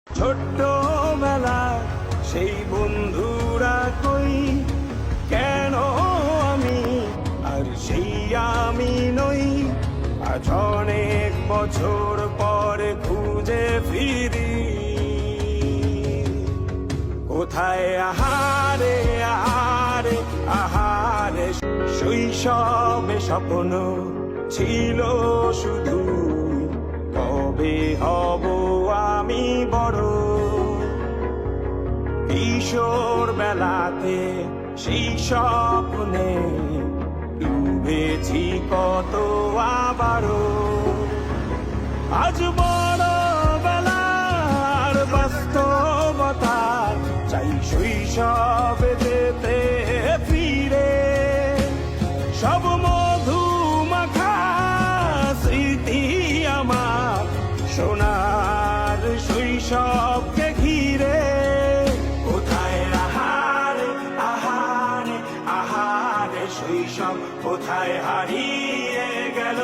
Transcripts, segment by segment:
ছোট্ট মেলা সেই বন্ধুরা কই, কেন আমি আর সেই আমি নই। আজ অনেক বছর পরে খুঁজে ফিরি, কোথায় আহারে আহারে আহারে শৈশবে স্বপ্ন ছিল শুধু, কবে হব আমি বড়। কিশোর বেলাতে সেই স্বপ্নে ডুবেছি কত আবারও। আজ বড় বেলার বাস্তবতা চাই শৈশবে যেতে ফিরে। সব মধু মাখা স্মৃতি আমার সোনার শৈশবকে ঘিরে। কোথায় আহারে আহারে আহারে শৈশব, কোথায় হারিয়ে গেল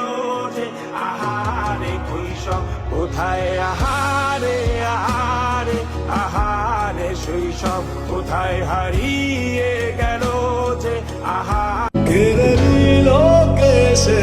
যে আহারে কৈশোর। কোথায় আহারে আহারে আহারে শৈশব, কোথায় হারিয়ে গেল যে আহারে। কেড়ে নিল কেসে